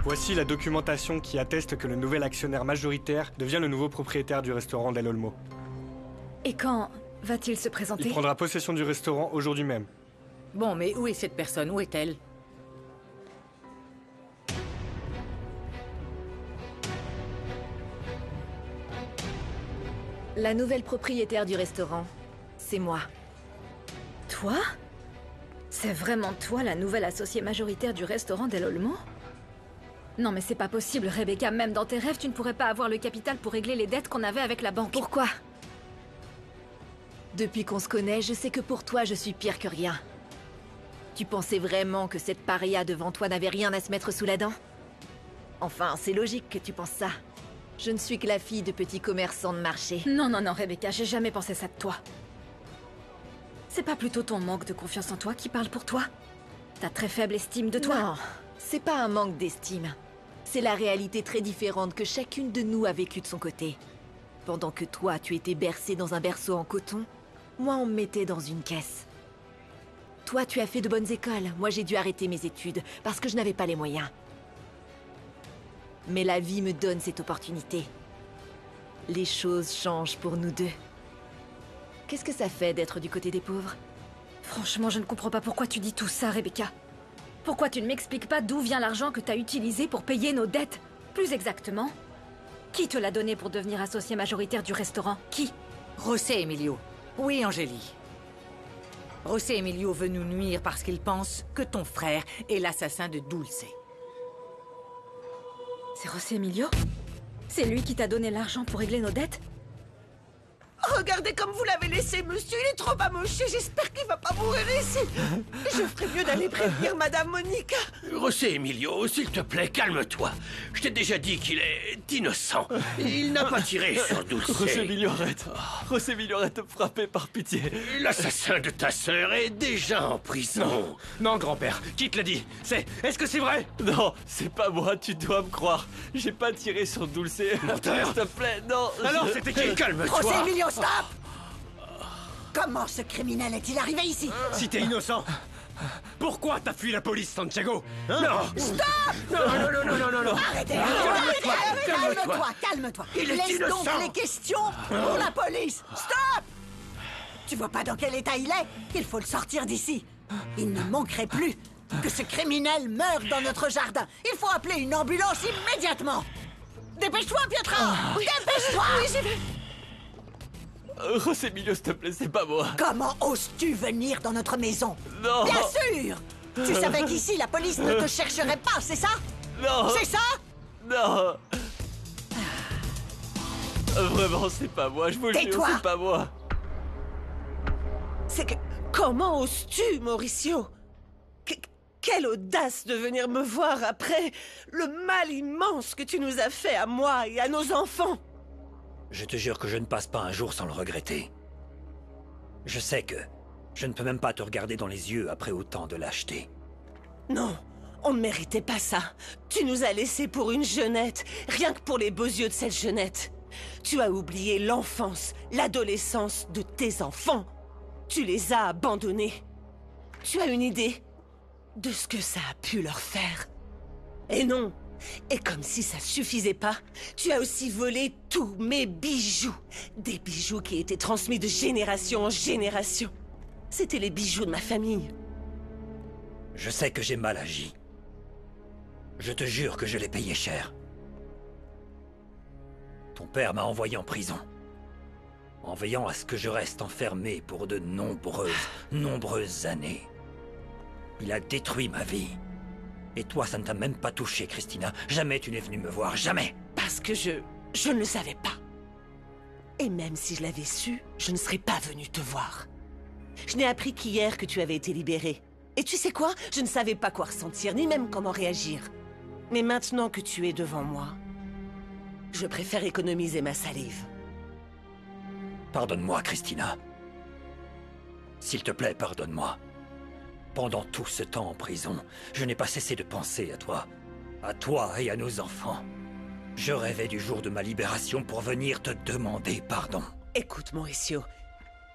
Voici la documentation qui atteste que le nouvel actionnaire majoritaire devient le nouveau propriétaire du restaurant Del Olmo. Et quand va-t-il se présenter? Il prendra possession du restaurant aujourd'hui même. Bon, mais où est cette personne? Où est-elle? La nouvelle propriétaire du restaurant, c'est moi. Toi? C'est vraiment toi la nouvelle associée majoritaire du restaurant Del Olmo? Non mais c'est pas possible, Rebecca, même dans tes rêves, tu ne pourrais pas avoir le capital pour régler les dettes qu'on avait avec la banque. Pourquoi? Depuis qu'on se connaît, je sais que pour toi, je suis pire que rien. Tu pensais vraiment que cette paria devant toi n'avait rien à se mettre sous la dent? Enfin, c'est logique que tu penses ça. Je ne suis que la fille de petits commerçants de marché. Non, non, non, Rebecca, j'ai jamais pensé ça de toi. C'est pas plutôt ton manque de confiance en toi qui parle pour toi? Ta très faible estime de toi? Non, c'est pas un manque d'estime. C'est la réalité très différente que chacune de nous a vécue de son côté. Pendant que toi, tu étais bercée dans un berceau en coton, moi, on me mettait dans une caisse. Toi, tu as fait de bonnes écoles. Moi, j'ai dû arrêter mes études parce que je n'avais pas les moyens. Mais la vie me donne cette opportunité. Les choses changent pour nous deux. Qu'est-ce que ça fait d'être du côté des pauvres? Franchement, je ne comprends pas pourquoi tu dis tout ça, Rebecca. Pourquoi tu ne m'expliques pas d'où vient l'argent que tu as utilisé pour payer nos dettes? Plus exactement, qui te l'a donné pour devenir associé majoritaire du restaurant? Qui? José Emilio. Oui, Angélie. José Emilio veut nous nuire parce qu'il pense que ton frère est l'assassin de Dulce. C'est José Emilio? C'est lui qui t'a donné l'argent pour régler nos dettes? Regardez comme vous l'avez laissé, monsieur. Il est trop amoché. J'espère qu'il va pas mourir ici. Je ferais mieux d'aller prévenir Madame Monica. José Emilio, s'il te plaît, calme-toi. Je t'ai déjà dit qu'il est innocent. Il n'a pas tiré sur Dulce. José Emilio, arrête. José Emilio, arrête de me frapper, par pitié. L'assassin de ta sœur est déjà en prison. Non, grand-père, qui te l'a dit? Est-ce que c'est vrai? Non, c'est pas moi, tu dois me croire. J'ai pas tiré sur Dulce. Menteur. S'il te plaît, non. Alors, c'était qui? Calme-toi. José Emilio, stop! Comment ce criminel est-il arrivé ici? Si t'es innocent, pourquoi t'as fui la police, Santiago? Non. Stop! Non. Arrêtez! Calme-toi. Calme-toi! Il est Laisse donc innocent. les questions pour la police! Stop! Tu vois pas dans quel état il est? Il faut le sortir d'ici. Il ne manquerait plus que ce criminel meure dans notre jardin. Il faut appeler une ambulance immédiatement. Dépêche-toi, Pietra! Dépêche-toi! Oui, j'y vais. José Emilio, s'il te plaît, c'est pas moi. Comment oses-tu venir dans notre maison? Non. Bien sûr! Tu savais qu'ici, la police ne te chercherait pas, c'est ça? Non. C'est ça? Non. Vraiment, c'est pas moi, je vous le jure, Tais-toi. c'est pas moi. C'est que... Comment oses-tu, Mauricio? Quelle audace de venir me voir après le mal immense que tu nous as fait à moi et à nos enfants! Je te jure que je ne passe pas un jour sans le regretter. Je sais que je ne peux même pas te regarder dans les yeux après autant de lâcheté. Non, on ne méritait pas ça. Tu nous as laissés pour une jeunette, rien que pour les beaux yeux de cette jeunette. Tu as oublié l'enfance, l'adolescence de tes enfants. Tu les as abandonnés. Tu as une idée de ce que ça a pu leur faire. Et non, et comme si ça suffisait pas, tu as aussi volé tous mes bijoux. Des bijoux qui étaient transmis de génération en génération. C'étaient les bijoux de ma famille. Je sais que j'ai mal agi. Je te jure que je l'ai payé cher. Ton père m'a envoyé en prison, en veillant à ce que je reste enfermé pour de nombreuses années. Il a détruit ma vie. Et toi, ça ne t'a même pas touché, Christina. Jamais tu n'es venue me voir, jamais. Parce que je ne le savais pas. Et même si je l'avais su, je ne serais pas venue te voir. Je n'ai appris qu'hier que tu avais été libérée. Et tu sais quoi? Je ne savais pas quoi ressentir, ni même comment réagir. Mais maintenant que tu es devant moi, je préfère économiser ma salive. Pardonne-moi, Christina. S'il te plaît, pardonne-moi. Pendant tout ce temps en prison, je n'ai pas cessé de penser à toi. À toi et à nos enfants. Je rêvais du jour de ma libération pour venir te demander pardon. Écoute, Mauricio,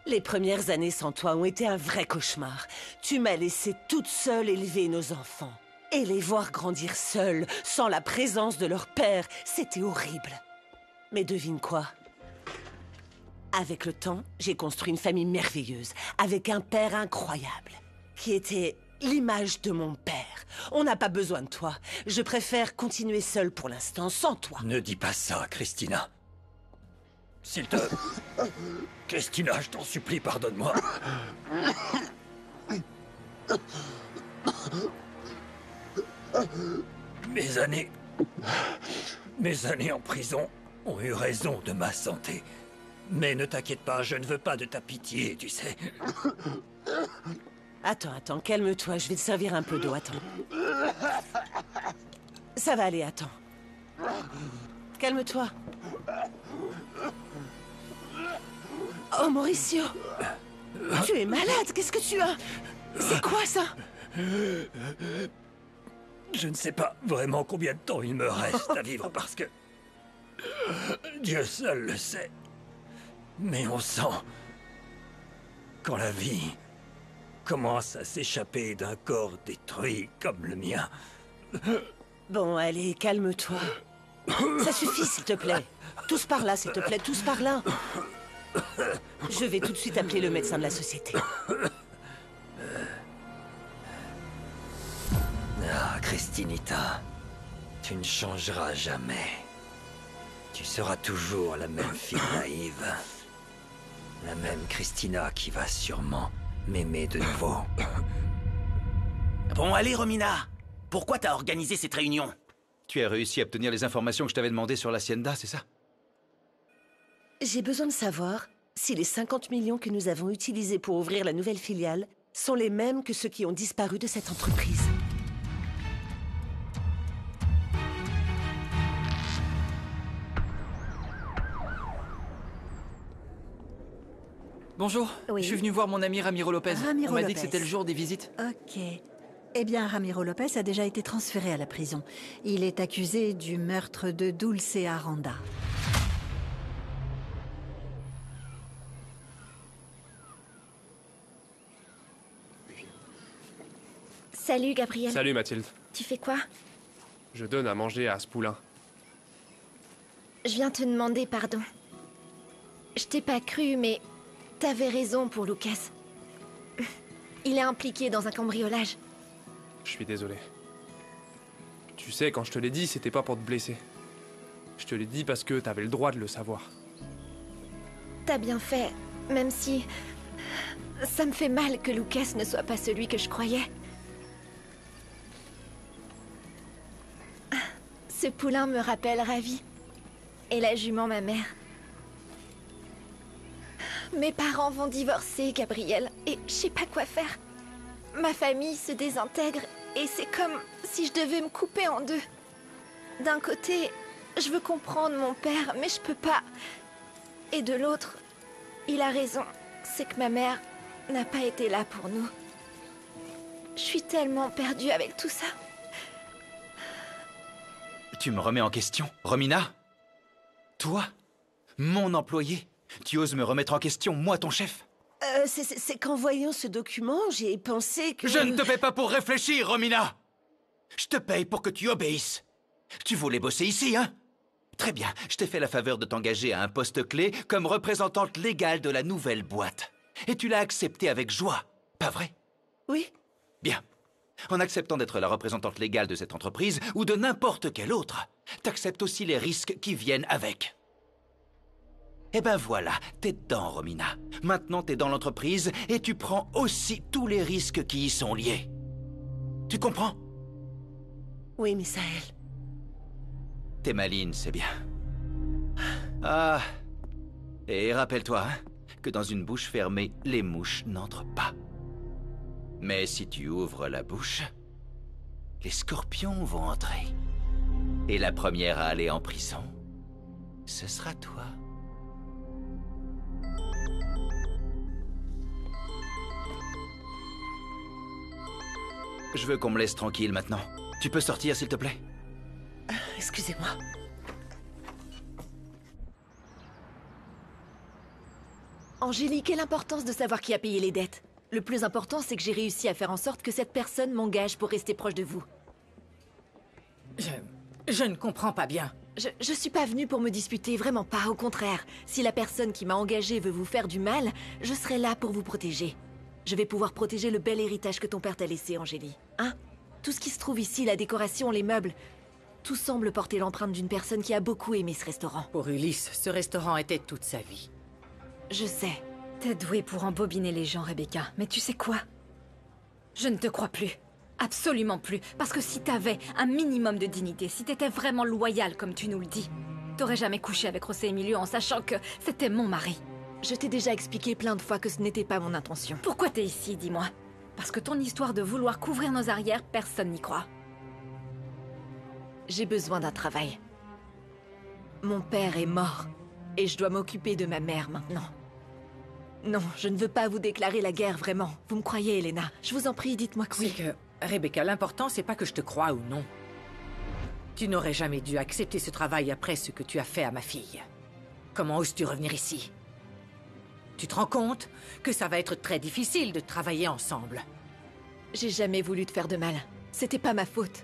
les premières années sans toi ont été un vrai cauchemar. Tu m'as laissé toute seule élever nos enfants. Et les voir grandir seuls, sans la présence de leur père, c'était horrible. Mais devine quoi? Avec le temps, j'ai construit une famille merveilleuse, avec un père incroyable, qui était l'image de mon père. On n'a pas besoin de toi. Je préfère continuer seul pour l'instant, sans toi. Ne dis pas ça, Christina. S'il te... Christina, je t'en supplie, pardonne-moi. Mes années en prison ont eu raison de ma santé. Mais ne t'inquiète pas, je ne veux pas de ta pitié, tu sais. Attends, calme-toi, je vais te servir un peu d'eau, attends. Ça va aller, attends. Calme-toi. Oh, Mauricio! Tu es malade, qu'est-ce que tu as? C'est quoi ça? Je ne sais pas vraiment combien de temps il me reste à vivre parce que... Dieu seul le sait. Mais on sent... quand la vie commence à s'échapper d'un corps détruit comme le mien. Bon, allez, calme-toi. Ça suffit, s'il te plaît. Tous par là, s'il te plaît, tous par là. Je vais tout de suite appeler le médecin de la société. Ah, Christinita, tu ne changeras jamais. Tu seras toujours la même fille naïve. La même Christina qui va sûrement m'aimer de nouveau. Bon, allez, Romina. Pourquoi t'as organisé cette réunion? Tu as réussi à obtenir les informations que je t'avais demandées sur l'Hacienda, c'est ça? J'ai besoin de savoir si les 50 millions que nous avons utilisés pour ouvrir la nouvelle filiale sont les mêmes que ceux qui ont disparu de cette entreprise. Bonjour, Oui. je suis venu voir mon ami Ramiro Lopez. Ramiro On m'a dit Lopez. que c'était le jour des visites. Ok. Eh bien, Ramiro Lopez a déjà été transféré à la prison. Il est accusé du meurtre de Dulce Aranda. Salut, Gabriel. Salut Mathilde. Tu fais quoi? Je donne à manger à ce poulain. Je viens te demander pardon. Je t'ai pas cru, mais t'avais raison pour Lucas. Il est impliqué dans un cambriolage. Je suis désolé. Tu sais, quand je te l'ai dit, c'était pas pour te blesser. Je te l'ai dit parce que t'avais le droit de le savoir. T'as bien fait, même si... ça me fait mal que Lucas ne soit pas celui que je croyais. Ce poulain me rappelle Ravi. Et la jument, ma mère. Mes parents vont divorcer, Gabriel, et je sais pas quoi faire. Ma famille se désintègre, et c'est comme si je devais me couper en deux. D'un côté, je veux comprendre mon père, mais je peux pas. Et de l'autre, il a raison, c'est que ma mère n'a pas été là pour nous. Je suis tellement perdue avec tout ça. Tu me remets en question, Romina? Toi? Mon employé? Tu oses me remettre en question, moi, ton chef? C'est qu'en voyant ce document, j'ai pensé que... Je ne te paie pas pour réfléchir, Romina! Je te paye pour que tu obéisses. Tu voulais bosser ici, hein? Très bien, je t'ai fait la faveur de t'engager à un poste clé comme représentante légale de la nouvelle boîte. Et tu l'as accepté avec joie, pas vrai? Oui. Bien. En acceptant d'être la représentante légale de cette entreprise, ou de n'importe quelle autre, t'acceptes aussi les risques qui viennent avec. Eh ben voilà, t'es dedans, Romina. Maintenant, t'es dans l'entreprise et tu prends aussi tous les risques qui y sont liés. Tu comprends? Oui, Misaël. T'es maligne, c'est bien. Ah. Et rappelle-toi, hein, que dans une bouche fermée, les mouches n'entrent pas. Mais si tu ouvres la bouche, les scorpions vont entrer. Et la première à aller en prison, ce sera toi. Je veux qu'on me laisse tranquille maintenant. Tu peux sortir, s'il te plaît? Excusez-moi. Angélique, quelle importance de savoir qui a payé les dettes? Le plus important, c'est que j'ai réussi à faire en sorte que cette personne m'engage pour rester proche de vous. Je ne comprends pas bien. Je suis pas venue pour me disputer, vraiment pas, au contraire. Si la personne qui m'a engagée veut vous faire du mal, je serai là pour vous protéger. Je vais pouvoir protéger le bel héritage que ton père t'a laissé, Angélie. Hein? Tout ce qui se trouve ici, la décoration, les meubles, tout semble porter l'empreinte d'une personne qui a beaucoup aimé ce restaurant. Pour Ulysse, ce restaurant était toute sa vie. Je sais. T'es douée pour embobiner les gens, Rebecca. Mais tu sais quoi? Je ne te crois plus. Absolument plus. Parce que si t'avais un minimum de dignité, si t'étais vraiment loyale comme tu nous le dis, t'aurais jamais couché avec José Emilio en sachant que c'était mon mari. Je t'ai déjà expliqué plein de fois que ce n'était pas mon intention. Pourquoi t'es ici, dis-moi? Parce que ton histoire de vouloir couvrir nos arrières, personne n'y croit. J'ai besoin d'un travail. Mon père est mort, et je dois m'occuper de ma mère maintenant. Non, je ne veux pas vous déclarer la guerre, vraiment. Vous me croyez, Elena? Je vous en prie, dites-moi que oui. C'est que, Rebecca, l'important, c'est pas que je te croie ou non. Tu n'aurais jamais dû accepter ce travail après ce que tu as fait à ma fille. Comment oses-tu revenir ici? Tu te rends compte que ça va être très difficile de travailler ensemble? J'ai jamais voulu te faire de mal. C'était pas ma faute.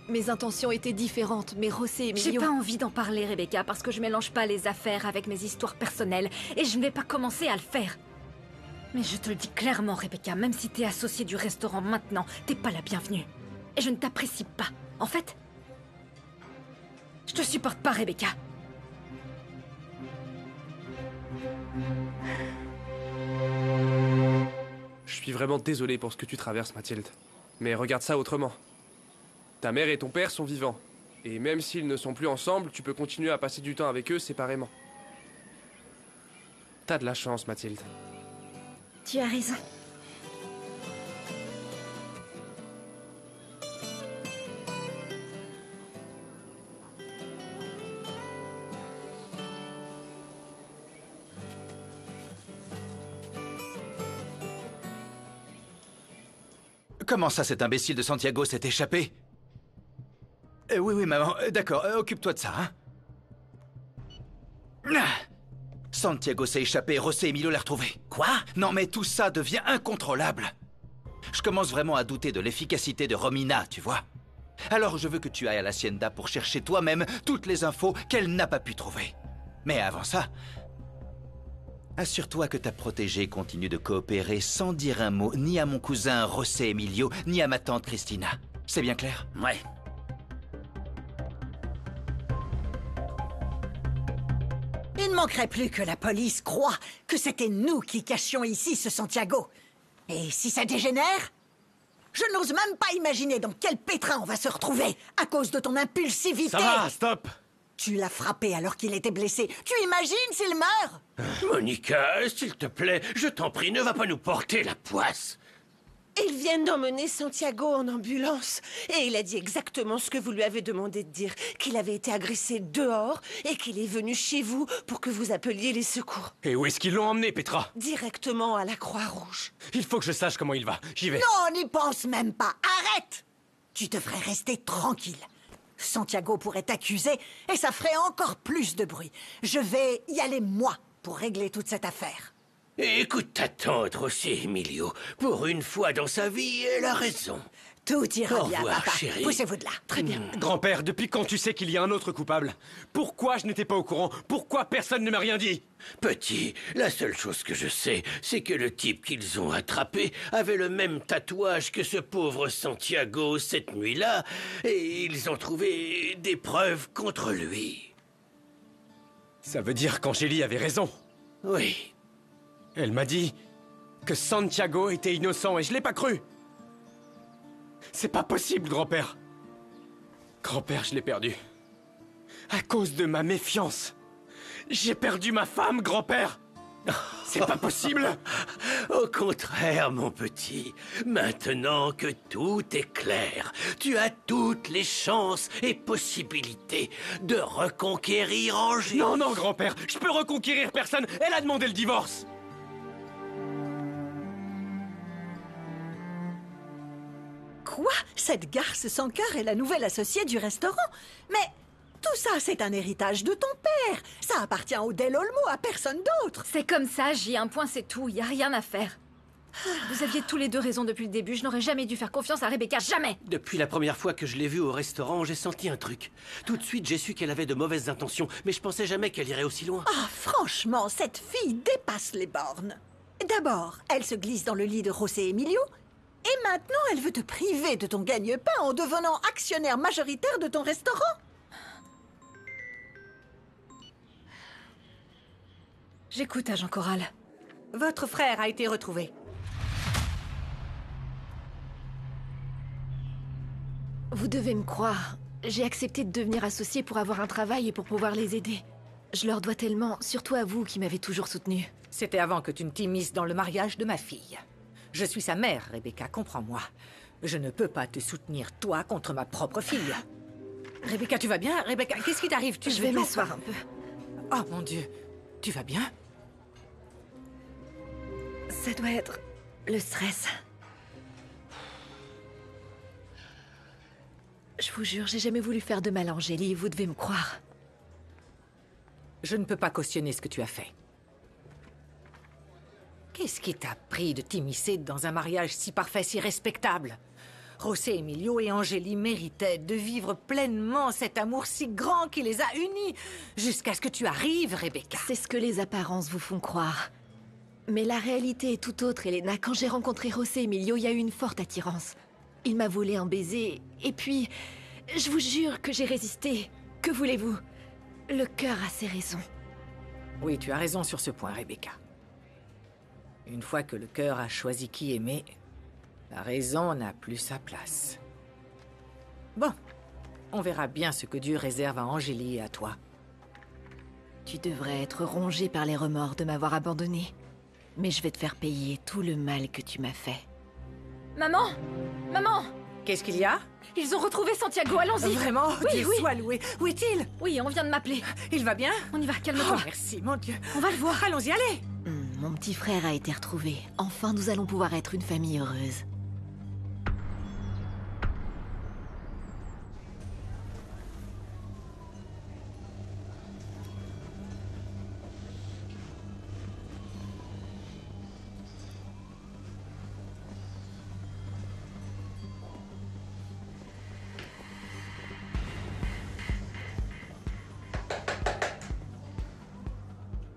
Mes intentions étaient différentes, mais José Emilio... J'ai pas envie d'en parler, Rebecca, parce que je mélange pas les affaires avec mes histoires personnelles, et je ne vais pas commencer à le faire. Mais je te le dis clairement, Rebecca, même si t'es associée du restaurant maintenant, t'es pas la bienvenue. Et je ne t'apprécie pas. En fait, je te supporte pas, Rebecca. Je suis vraiment désolé pour ce que tu traverses, Mathilde. Mais regarde ça autrement. Ta mère et ton père sont vivants. Et même s'ils ne sont plus ensemble, tu peux continuer à passer du temps avec eux séparément. T'as de la chance, Mathilde. Tu as raison. Comment ça, cet imbécile de Santiago s'est échappé? Oui, maman, d'accord, occupe-toi de ça, hein. Santiago s'est échappé et José Emilio l'a retrouvé. Quoi? Non, mais tout ça devient incontrôlable. Je commence vraiment à douter de l'efficacité de Romina, tu vois. Alors je veux que tu ailles à l'hacienda pour chercher toi-même toutes les infos qu'elle n'a pas pu trouver. Mais avant ça, assure-toi que ta protégée continue de coopérer sans dire un mot ni à mon cousin José Emilio, ni à ma tante Cristina. C'est bien clair? Ouais. Il ne manquerait plus que la police croie que c'était nous qui cachions ici ce Santiago. Et si ça dégénère? Je n'ose même pas imaginer dans quel pétrin on va se retrouver à cause de ton impulsivité. Ça va, stop! Tu l'as frappé alors qu'il était blessé. Tu imagines s'il meurt? Monica, s'il te plaît, je t'en prie, ne va pas nous porter la poisse. Ils viennent d'emmener Santiago en ambulance. Et il a dit exactement ce que vous lui avez demandé de dire. Qu'il avait été agressé dehors et qu'il est venu chez vous pour que vous appeliez les secours. Et où est-ce qu'ils l'ont emmené, Petra? Directement à la Croix-Rouge. Il faut que je sache comment il va. J'y vais. Non, n'y pense même pas. Arrête! Tu devrais rester tranquille. Santiago pourrait t'accuser et ça ferait encore plus de bruit. Je vais y aller, moi, pour régler toute cette affaire. Écoute ta tante, José Emilio. Pour une fois dans sa vie, elle a raison. Tout ira Au bien, revoir, papa. chérie. Poussez-vous de là. Très bien. Grand-père, depuis quand tu sais qu'il y a un autre coupable? Pourquoi je n'étais pas au courant? Pourquoi personne ne m'a rien dit? Petit, la seule chose que je sais, c'est que le type qu'ils ont attrapé avait le même tatouage que ce pauvre Santiago cette nuit-là, et ils ont trouvé des preuves contre lui. Ça veut dire qu'Angélie avait raison. Oui. Elle m'a dit que Santiago était innocent et je l'ai pas cru. C'est pas possible, grand-père. Grand-père, je l'ai perdu. À cause de ma méfiance. J'ai perdu ma femme, grand-père. C'est pas possible. Au contraire, mon petit. Maintenant que tout est clair, tu as toutes les chances et possibilités de reconquérir Angélie. Non, non, grand-père, je peux reconquérir personne. Elle a demandé le divorce. Quoi? Cette garce sans cœur est la nouvelle associée du restaurant? Mais tout ça, c'est un héritage de ton père. Ça appartient au Del Olmo, à personne d'autre. C'est comme ça, j'ai un point, c'est tout, y a rien à faire. Vous aviez tous les deux raison depuis le début. Je n'aurais jamais dû faire confiance à Rebecca, jamais! Depuis la première fois que je l'ai vue au restaurant, j'ai senti un truc. Tout de suite, j'ai su qu'elle avait de mauvaises intentions, mais je pensais jamais qu'elle irait aussi loin. Ah, franchement, cette fille dépasse les bornes. D'abord, elle se glisse dans le lit de José Emilio, et maintenant, elle veut te priver de ton gagne-pain en devenant actionnaire majoritaire de ton restaurant. J'écoute, agent Corral. Votre frère a été retrouvé. Vous devez me croire. J'ai accepté de devenir associée pour avoir un travail et pour pouvoir les aider. Je leur dois tellement, surtout à vous qui m'avez toujours soutenue. C'était avant que tu ne t'immisces dans le mariage de ma fille. Je suis sa mère, Rebecca, comprends-moi. Je ne peux pas te soutenir, toi, contre ma propre fille. Rebecca, tu vas bien? Rebecca, qu'est-ce qui t'arrive? Je vais m'asseoir un peu. Oh, mon Dieu. Tu vas bien? Ça doit être le stress. Je vous jure, j'ai jamais voulu faire de mal à Angélie, vous devez me croire. Je ne peux pas cautionner ce que tu as fait. Qu'est-ce qui t'a pris de t'immiscer dans un mariage si parfait, si respectable? José Emilio et Angélie méritaient de vivre pleinement cet amour si grand qui les a unis, jusqu'à ce que tu arrives, Rebecca. C'est ce que les apparences vous font croire. Mais la réalité est tout autre, Elena. Quand j'ai rencontré José Emilio, il y a eu une forte attirance. Il m'a volé un baiser, et puis... Je vous jure que j'ai résisté. Que voulez-vous? Le cœur a ses raisons. Oui, tu as raison sur ce point, Rebecca. Une fois que le cœur a choisi qui aimer, la raison n'a plus sa place. Bon, on verra bien ce que Dieu réserve à Angélie et à toi. Tu devrais être rongé par les remords de m'avoir abandonné. Mais je vais te faire payer tout le mal que tu m'as fait. Maman! Maman! Qu'est-ce qu'il y a? Ils ont retrouvé Santiago, allons-y! Vraiment? Oui, Dieu oui! soit loué. Où est-il? Oui, on vient de m'appeler. Il va bien? On y va, calme-toi. Oh, merci, mon Dieu. On va le voir. Allons-y, allez! Mon petit frère a été retrouvé. Enfin, nous allons pouvoir être une famille heureuse.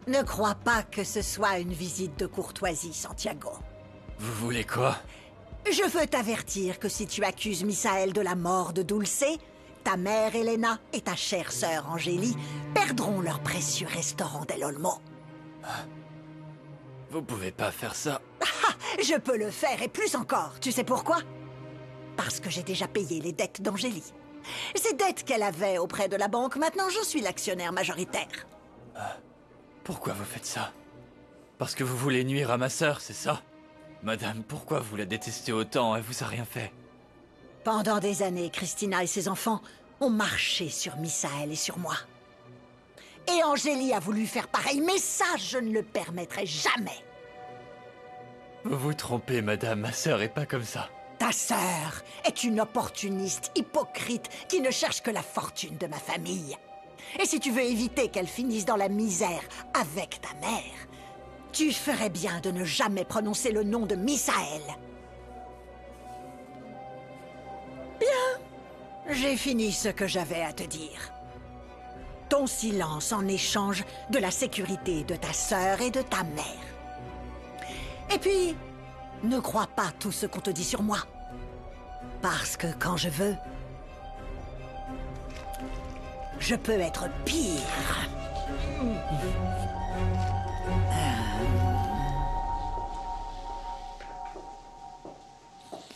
Ne crois pas que ce soit une visite de courtoisie, Santiago. Vous voulez quoi? Je veux t'avertir que si tu accuses Misaël de la mort de Dulce, ta mère Elena et ta chère sœur Angélie perdront leur précieux restaurant del Olmo. Vous pouvez pas faire ça. Ah, je peux le faire et plus encore. Tu sais pourquoi? Parce que j'ai déjà payé les dettes d'Angélie. Ces dettes qu'elle avait auprès de la banque, maintenant je suis l'actionnaire majoritaire. Pourquoi vous faites ça? Parce que vous voulez nuire à ma sœur, c'est ça? Madame, pourquoi vous la détestez autant? Elle vous a rien fait. Pendant des années, Christina et ses enfants ont marché sur Misaël et sur moi. Et Angélie a voulu faire pareil, mais ça, je ne le permettrai jamais. Vous vous trompez, madame, ma sœur est pas comme ça. Ta sœur est une opportuniste hypocrite qui ne cherche que la fortune de ma famille. Et si tu veux éviter qu'elle finisse dans la misère avec ta mère, tu ferais bien de ne jamais prononcer le nom de Misaël. Bien, j'ai fini ce que j'avais à te dire. Ton silence en échange de la sécurité de ta sœur et de ta mère. Et puis, ne crois pas tout ce qu'on te dit sur moi. Parce que quand je veux, je peux être pire.